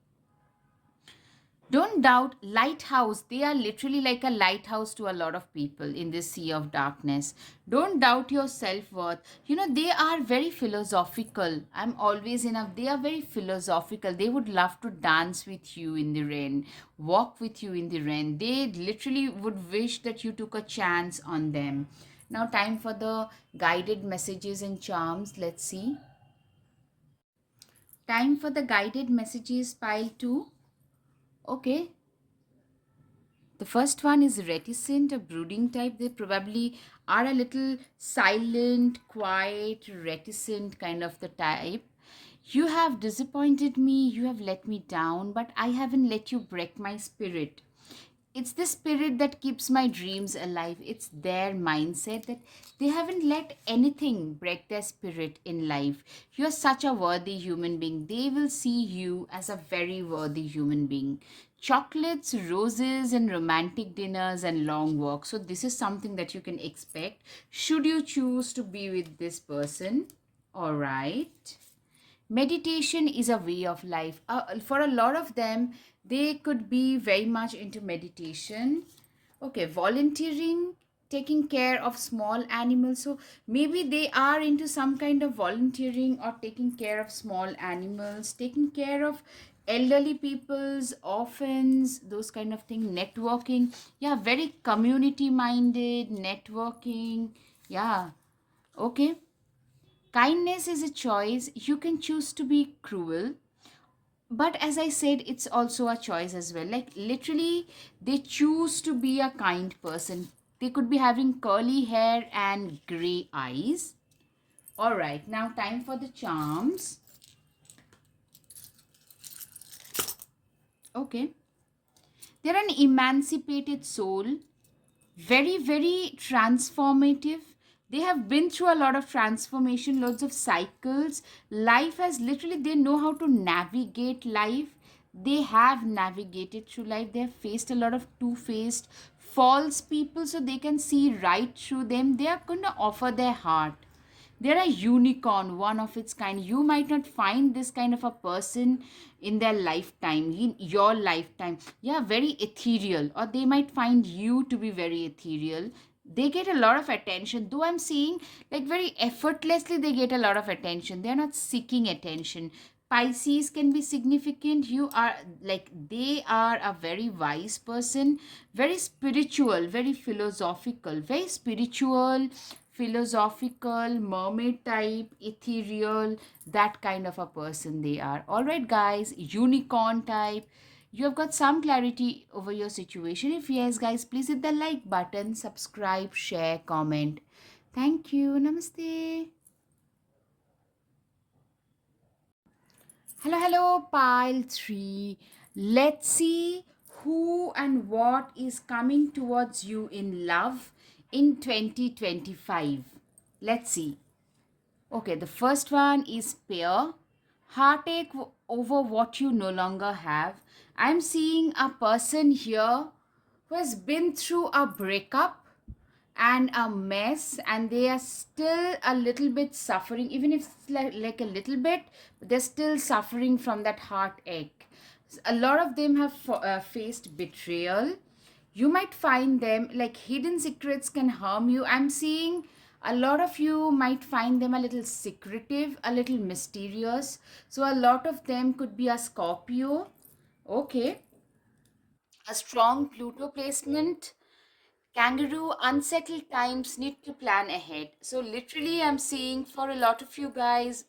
Don't doubt lighthouse. They are literally like a lighthouse to a lot of people in this sea of darkness. Don't doubt your self-worth. You know, they are very philosophical. I'm always enough. They are very philosophical. They would love to dance with you in the rain, walk with you in the rain. They literally would wish that you took a chance on them. Now time for the guided messages and charms. Let's see. Time for the guided messages pile 2. Okay. The first one is reticent, a brooding type. They probably are a little silent, quiet, reticent kind of the type. You have disappointed me, you have let me down, but I haven't let you break my spirit. It's the spirit that keeps my dreams alive. It's their mindset that they haven't let anything break their spirit in life. You're such a worthy human being. They will see you as a very worthy human being. Chocolates, roses, and romantic dinners and long walks. So, this is something that you can expect should you choose to be with this person. All right. Meditation is a way of life. For a lot of them, they could be very much into meditation. Okay, volunteering, taking care of small animals. So maybe they are into some kind of volunteering or taking care of small animals, taking care of elderly people's orphans, those kind of thing. Networking, yeah, very community minded. Networking, yeah. Okay. Kindness is a choice. You can choose to be cruel. But as I said, it's also a choice as well. Like literally, they choose to be a kind person. They could be having curly hair and gray eyes. All right, now time for the charms. Okay. They're an emancipated soul, very very transformative. They have been through a lot of transformation, loads of cycles. Life has literally, they know how to navigate life. They have navigated through life. They have faced a lot of two-faced false people, so they can see right through them. They are going to offer their heart. They're a unicorn, one of its kind. You might not find this kind of a person in their lifetime, in your lifetime. Yeah, very ethereal, or they might find you to be very ethereal. They get a lot of attention, though I'm seeing like very effortlessly they get a lot of attention. They're not seeking attention. Pisces can be significant. You are like, they are a very wise person, very spiritual, very philosophical, very spiritual, philosophical, mermaid type, ethereal, that kind of a person they are. All right, guys, unicorn type. You have got some clarity over your situation. If yes, guys, please hit the like button, subscribe, share, comment. Thank you. Namaste. Hello, hello, pile 3. Let's see who and what is coming towards you in love in 2025. Let's see. Okay, the first one is pair. Heartache over what you no longer have. I'm seeing a person here who has been through a breakup and a mess, and they are still a little bit suffering, even if it's like a little bit, but they're still suffering from that heartache. A lot of them have faced betrayal. You might find them like hidden secrets can harm you. I'm seeing a lot of you might find them a little secretive, a little mysterious. So a lot of them could be a Scorpio. Okay, a strong Pluto placement. Kangaroo, unsettled times, need to plan ahead. So, literally, I'm seeing for a lot of you guys,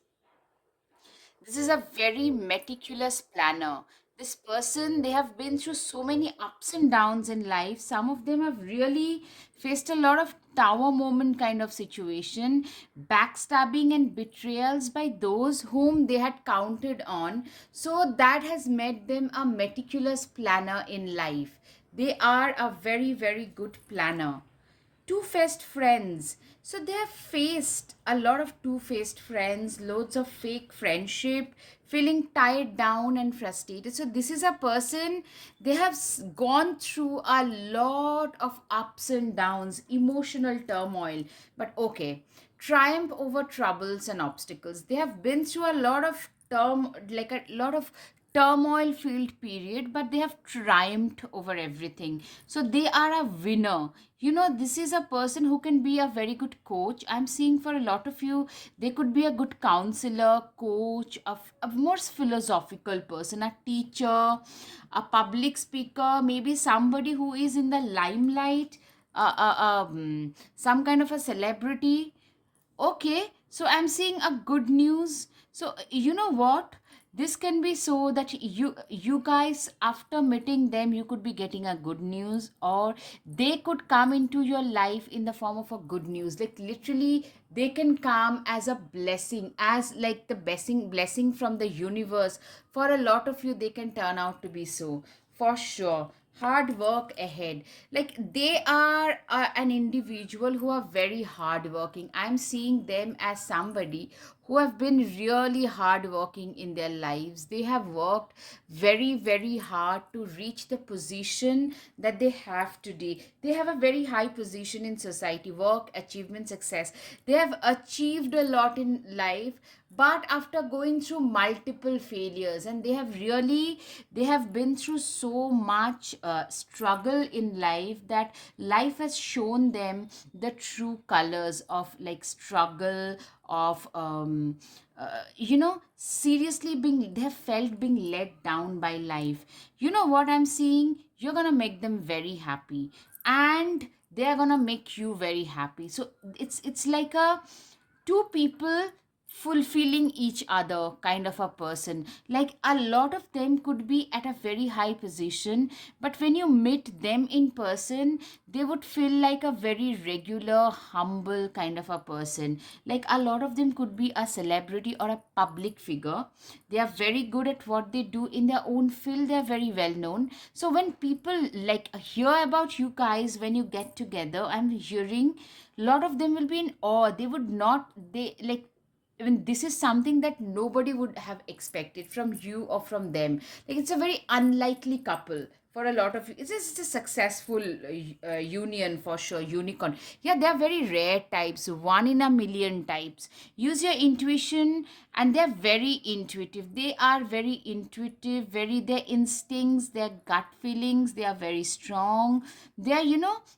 this is a very meticulous planner. This person, they have been through so many ups and downs in life. Some of them have really faced a lot of tower moment kind of situation, backstabbing and betrayals by those whom they had counted on. So that has made them a meticulous planner in life. They are a very, very good planner. Two-faced friends. So they have faced a lot of two-faced friends, loads of fake friendship, feeling tied down and frustrated. So this is a person, they have gone through a lot of ups and downs, emotional turmoil. But okay, triumph over troubles and obstacles. They have been through a lot of like a lot of turmoil filled period, but they have triumphed over everything. So they are a winner. You know, this is a person who can be a very good coach. I'm seeing for a lot of you, they could be a good counselor, coach, a more philosophical person, a teacher, a public speaker, maybe somebody who is in the limelight, some kind of a celebrity. Okay, so I'm seeing a good news. So you know what? This can be so that you guys after meeting them you could be getting a good news, or they could come into your life in the form of a good news. Like literally they can come as a blessing, as like the blessing from the universe. For a lot of you they can turn out to be so. For sure, hard work ahead. Like they are an individual who are very hardworking. I'm seeing them as somebody who have been really hardworking in their lives. They have worked very, very hard to reach the position that they have today. They have a very high position in society, work, achievement, success. They have achieved a lot in life, but after going through multiple failures, and they have been through so much struggle in life, that life has shown them the true colors of like struggle, of seriously being, they have felt being let down by life. You know what I'm seeing? You're gonna make them very happy, and they are gonna make you very happy. So it's like a two people fulfilling each other kind of a person. Like a lot of them could be at a very high position, but when you meet them in person, they would feel like a very regular humble kind of a person. Like a lot of them could be a celebrity or a public figure. They are very good at what they do in their own field. They are very well known. So when people like hear about you guys, when you get together, I'm hearing a lot of them will be in awe. They would not, they like, even this is something that nobody would have expected from you or from them. Like it's a very unlikely couple. For a lot of you, it's just a successful union, for sure, unicorn. Yeah, they are very rare types, one in a million types. Use your intuition, and they're very intuitive. They are very intuitive, very, their instincts, their gut feelings, they are very strong. They are,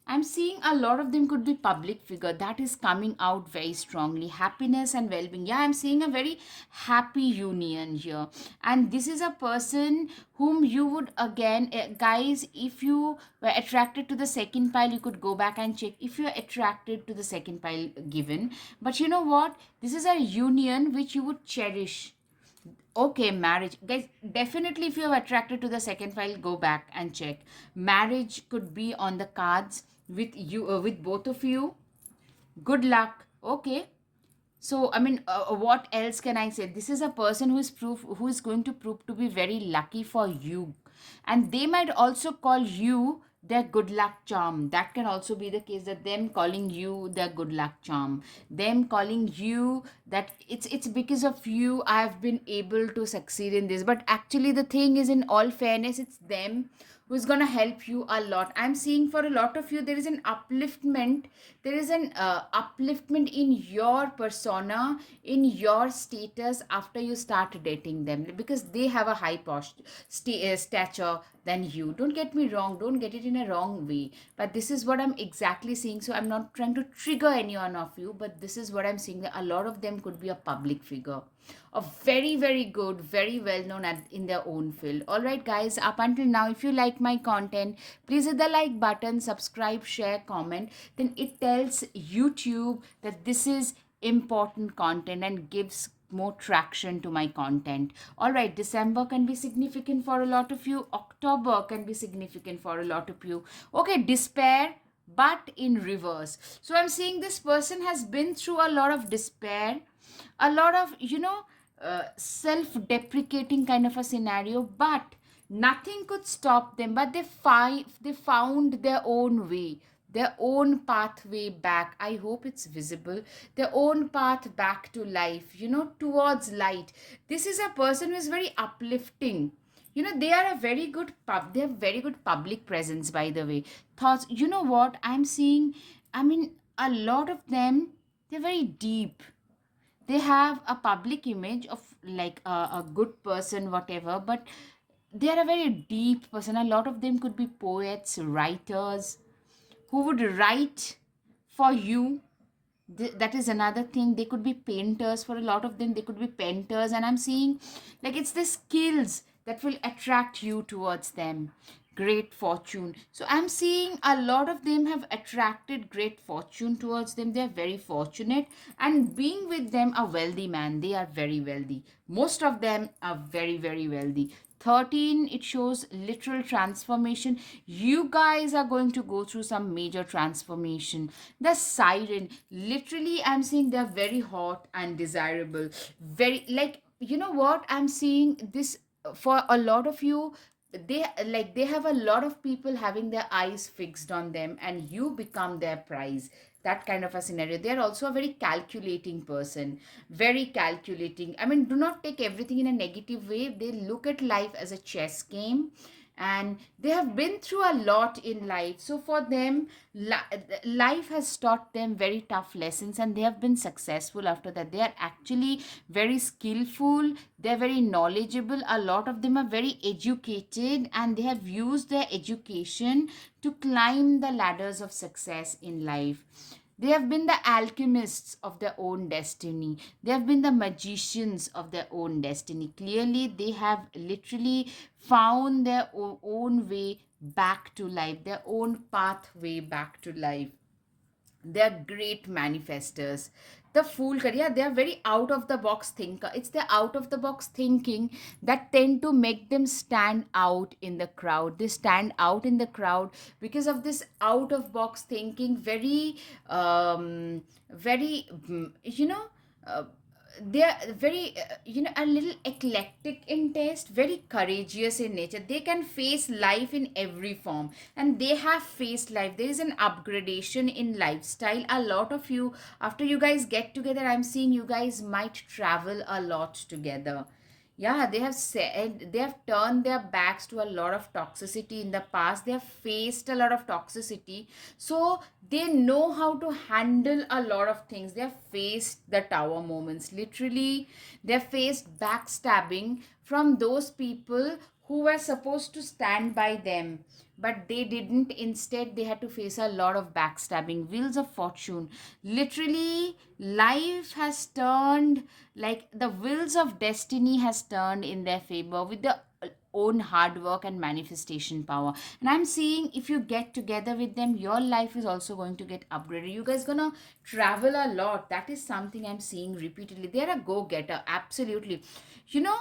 I'm seeing a lot of them could be public figure. That is coming out very strongly. Happiness and well-being. Yeah, I'm seeing a very happy union here. And this is a person whom you would again, guys, if you were attracted to the second pile, you could go back and check if you're attracted to the second pile given. But you know what? This is a union which you would cherish. Okay, marriage. Guys, definitely if you're attracted to the second file, go back and check. Marriage could be on the cards with you, with both of you. Good luck. Okay. So I mean, what else can I say? This is a person who is going to prove to be very lucky for you, and they might also call you their good luck charm. That can also be the case, that them calling you their good luck charm, them calling you that it's because of you I've been able to succeed in this. But actually the thing is, in all fairness, it's them who's going to help you a lot. I'm seeing for a lot of you there is an upliftment, there is an upliftment in your persona, in your status after you start dating them, because they have a high stature than you. Don't get me wrong, don't get it in a wrong way, but this is what I'm exactly seeing. So I'm not trying to trigger any one of you, but this is what I'm seeing, that a lot of them could be a public figure, a very very good, very well known in their own field. All right guys, up until now, if you like my content, please hit the like button, subscribe, share, comment. Then it tells YouTube that this is important content and gives more traction to my content. All right, December can be significant for a lot of you, October can be significant for a lot of you. Okay, despair, but in reverse. So I'm seeing this person has been through a lot of despair, a lot of, self deprecating kind of a scenario, but nothing could stop them. But they found their own way, their own pathway back. I hope it's visible. Their own path back to life, towards light. This is a person who is very uplifting. They are a very good they have very good public presence, by the way. Thoughts, what I'm seeing, I mean, a lot of them, they're very deep. They have a public image of like a good person, whatever, but they are a very deep person. A lot of them could be poets, writers, who would write for you. That is another thing. They could be painters. For a lot of them, they could be painters, and I'm seeing like it's the skills that will attract you towards them. Great fortune. So I'm seeing a lot of them have attracted great fortune towards them. They're very fortunate, and being with them, a wealthy man, they are very wealthy. Most of them are very very wealthy. 13, it shows literal transformation. You guys are going to go through some major transformation. The siren, literally I'm seeing they're very hot and desirable, very, like, what I'm seeing this for a lot of you. They have a lot of people having their eyes fixed on them, and you become their prize. That kind of a scenario. They are also a very calculating person, very calculating. I mean, do not take everything in a negative way. They look at life as a chess game, and they have been through a lot in life. So for them, life has taught them very tough lessons, and they have been successful after that. They are actually very skillful, they're very knowledgeable. A lot of them are very educated, and they have used their education to climb the ladders of success in life. They have been the alchemists of their own destiny. They have been the magicians of their own destiny. Clearly, they have literally found their own way back to life, their own pathway back to life. They're great manifestors. The fool career, they are very out of the box thinker. It's the out of the box thinking that tend to make them stand out in the crowd. They stand out in the crowd because of this out of box thinking. Very very uh, they are very a little eclectic in taste, very courageous in nature. They can face life in every form, and they have faced life. There is an upgradation in lifestyle. A lot of you, after you guys get together, I'm seeing you guys might travel a lot together. Yeah, they have said they have turned their backs to a lot of toxicity in the past. They have faced a lot of toxicity, so they know how to handle a lot of things. They have faced the tower moments, literally. They have faced backstabbing from those people who were supposed to stand by them, but they didn't. Instead, they had to face a lot of backstabbing. Wheels of fortune, literally, life has turned, like the wheels of destiny has turned in their favor with the own hard work and manifestation power. And I'm seeing, if you get together with them, your life is also going to get upgraded. You guys gonna travel a lot. That is something I'm seeing repeatedly. They're a go-getter, absolutely. you know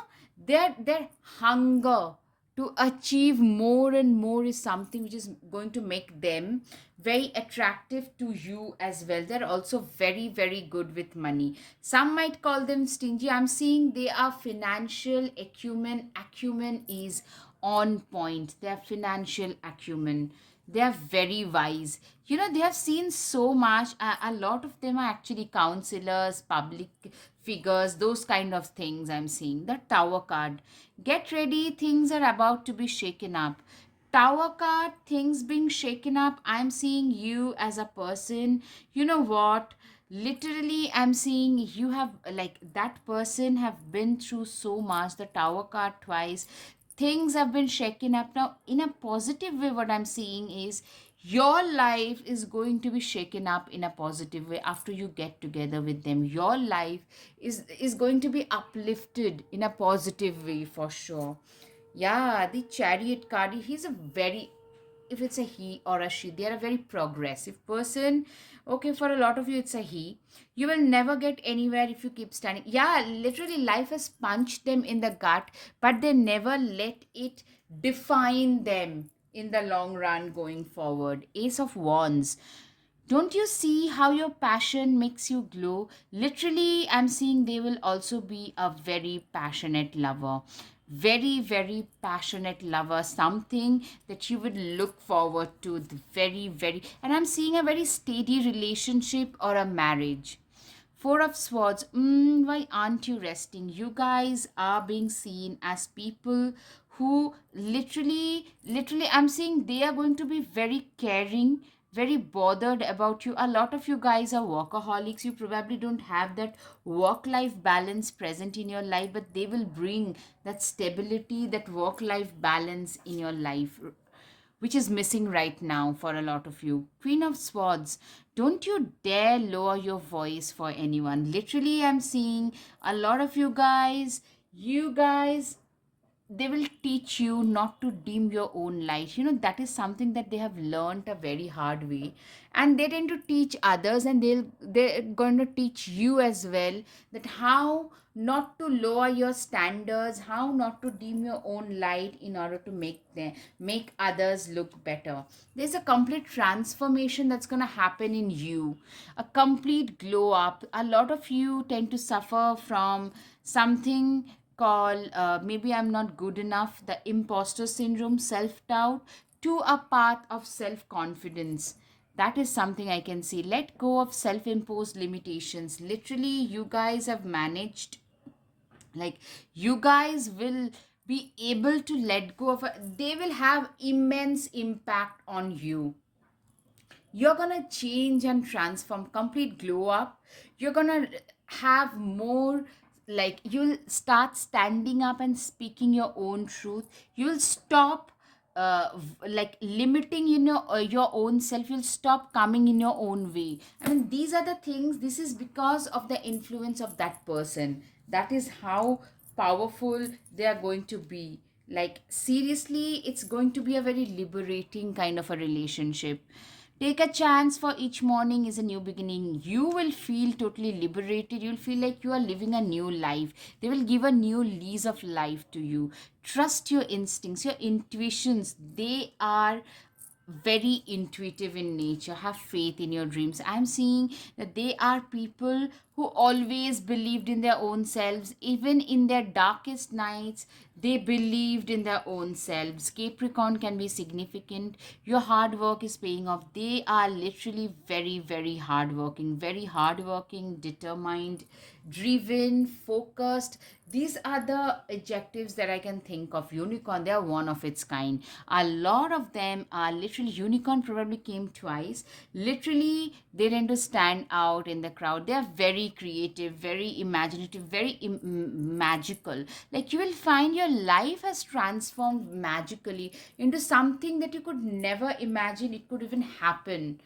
their hunger to achieve more and more is something which is going to make them very attractive to you as well. They're also very, very good with money. Some might call them stingy. I'm seeing they are financial acumen is on point. Their financial acumen, they are very wise. They have seen so much. A lot of them are actually counselors, public figures, those kind of things. I'm seeing the Tower card. Get ready, things are about to be shaken up. Tower card, things being shaken up. I'm seeing you as a person. You know what? Literally, I'm seeing you have, like, that person have been through so much. The Tower card twice. Things have been shaken up. Now, in a positive way, what I'm seeing is your life is going to be shaken up in a positive way after you get together with them. Your life is going to be uplifted in a positive way for sure. Yeah, the Chariot card, he's a very, if it's a he or a she, they are a very progressive person. Okay, for a lot of you it's a he. You will never get anywhere if you keep standing. Yeah, literally life has punched them in the gut, but they never let it define them in the long run going forward. Ace of Wands. Don't you see how your passion makes you glow? Literally, I'm seeing they will also be a very passionate lover. Very, very passionate lover. Something that you would look forward to. Very, very. And I'm seeing a very steady relationship or a marriage. Four of Swords. Why aren't you resting? You guys are being seen as people who literally, I'm saying they are going to be very caring, very bothered about you. A lot of you guys are workaholics. You probably don't have that work life balance present in your life, but they will bring that stability, that work life balance in your life, which is missing right now for a lot of you. Queen of Swords, don't you dare lower your voice for anyone. Literally, I'm seeing a lot of you guys, they will teach you not to dim your own light. That is something that they have learned a very hard way, and they tend to teach others, and they're going to teach you as well, that how not to lower your standards, how not to dim your own light in order to make others look better. There's a complete transformation that's going to happen in you, a complete glow up. A lot of you tend to suffer from something called, maybe I'm not good enough, the imposter syndrome, self doubt, to a path of self confidence. That is something I can see. Let go of self imposed limitations. Literally, you guys have managed, like, you guys will be able to let go of they will have immense impact on you. You're gonna change and transform, complete glow up. You're gonna have more, like, you'll start standing up and speaking your own truth. You'll stop like limiting your own self. You'll stop coming in your own way. I mean, these are the things. This is because of the influence of that person. That is how powerful they are going to be. Like, seriously, it's going to be a very liberating kind of a relationship. Take a chance, for each morning is a new beginning. You will feel totally liberated. You'll feel like you are living a new life. They will give a new lease of life to you. Trust your instincts, your intuitions. They are very intuitive in nature. Have faith in your dreams. I'm seeing that they are people who always believed in their own selves. Even in their darkest nights, they believed in their own selves. Capricorn can be significant. Your hard work is paying off. They are literally very, very hardworking, very hardworking, determined, driven, focused. These are the adjectives that I can think of. Unicorn, they are one of its kind. A lot of them are literally, unicorn probably came twice. Literally, they tend to stand out in the crowd. They are very creative, very imaginative, very magical. Like, you will find your life has transformed magically into something that you could never imagine it could even happen.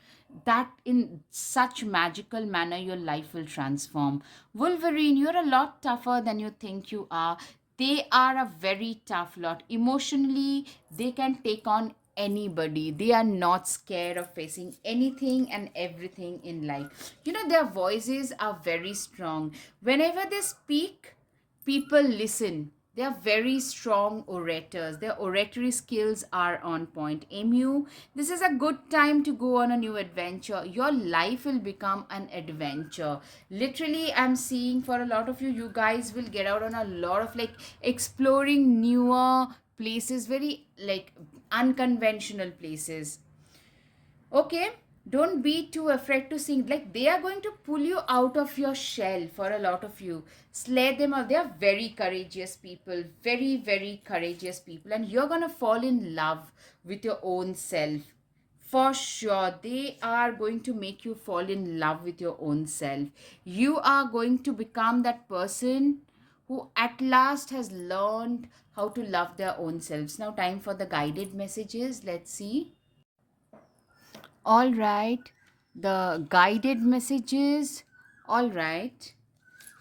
That in such magical manner your life will transform. Wolverine, you're a lot tougher than you think you are. They are a very tough lot. Emotionally, they can take on anybody. They are not scared of facing anything and everything in life. Their voices are very strong. Whenever they speak, people listen. They are very strong orators. Their oratory skills are on point. MU, this is a good time to go on a new adventure. Your life will become an adventure. Literally, I'm seeing for a lot of you, you guys will get out on a lot of like exploring newer places, very like unconventional places. Okay, don't be too afraid to sing. Like they are going to pull you out of your shell for a lot of you. Slay them out. They are very courageous people, very, very courageous people, and you're gonna fall in love with your own self. For sure, they are going to make you fall in love with your own self. You are going to become that person who at last has learned how to love their own selves. Now, time for the guided messages. Let's see. All right, the guided messages. All right.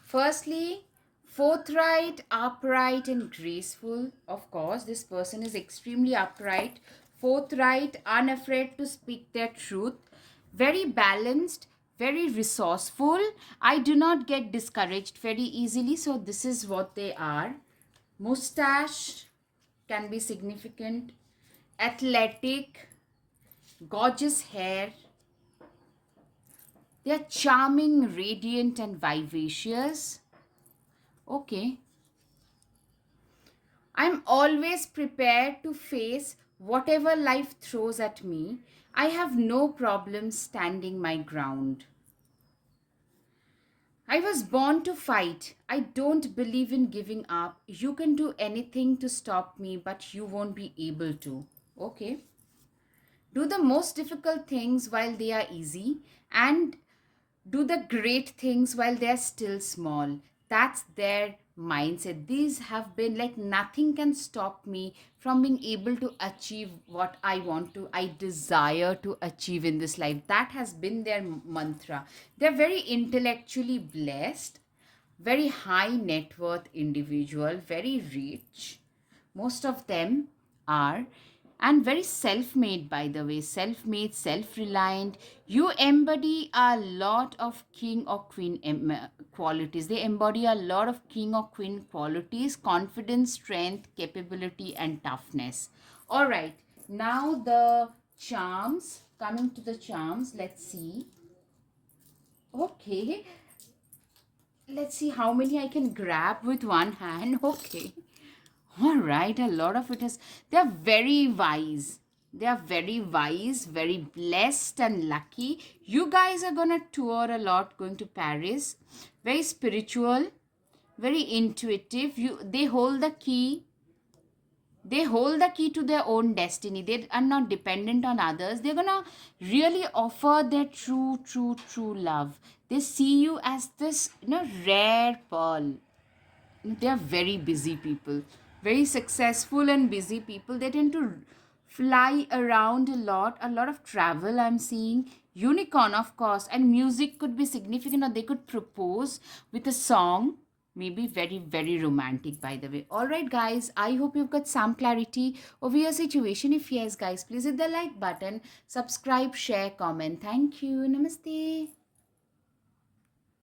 Firstly, forthright, upright, and graceful. Of course, this person is extremely upright, forthright, unafraid to speak their truth, very balanced, very resourceful. I do not get discouraged very easily, so this is what they are. Mustache can be significant, athletic, gorgeous hair. They are charming, radiant, and vivacious. Okay. I'm always prepared to face whatever life throws at me. I have no problem standing my ground. I was born to fight. I don't believe in giving up. You can do anything to stop me, but you won't be able to. Okay. Do the most difficult things while they are easy, and do the great things while they're still small. That's their mindset. These have been like nothing can stop me from being able to achieve what I want to, I desire to achieve in this life. That has been their mantra. They're very intellectually blessed, very high net worth individual, very rich. Most of them are, and very self-made, by the way, self-made, self-reliant. You embody a lot of king or queen qualities. They embody a lot of king or queen qualities: confidence, strength, capability, and toughness. All right, now the charms. Coming to the charms, let's see. Okay, let's see how many I can grab with one hand. Okay. All right, a lot of it is, they're very wise. They are very wise, very blessed and lucky. You guys are going to tour a lot, going to Paris. Very spiritual, very intuitive. They hold the key. They hold the key to their own destiny. They are not dependent on others. They're going to really offer their true love. They see you as this, rare pearl. They are very busy people, very successful and busy people. They tend to fly around a lot of travel. I'm seeing unicorn, of course, and music could be significant, or they could propose with a song, maybe very, very romantic, by the way. All right, guys, I hope you've got some clarity over your situation. If yes, guys, please hit the like button, subscribe, share, comment. Thank you. Namaste.